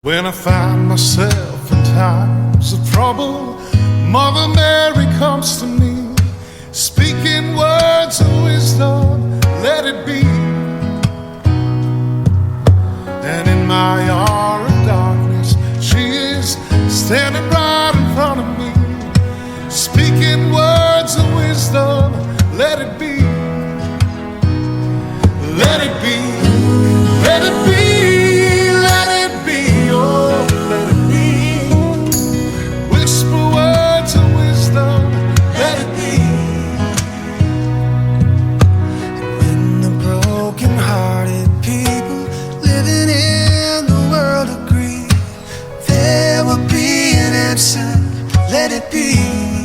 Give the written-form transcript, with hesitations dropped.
When I find myself in times of trouble, Mother Mary comes to me, speaking words of wisdom, let it be. And in my hour of darkness, she is standing right in front of me, speaking words of wisdom, let it be. Let it be, let it be, let it be, oh, let it be. Whisper words of wisdom, let it be. When the broken-hearted people living in the world agree, there will be an answer, let it be.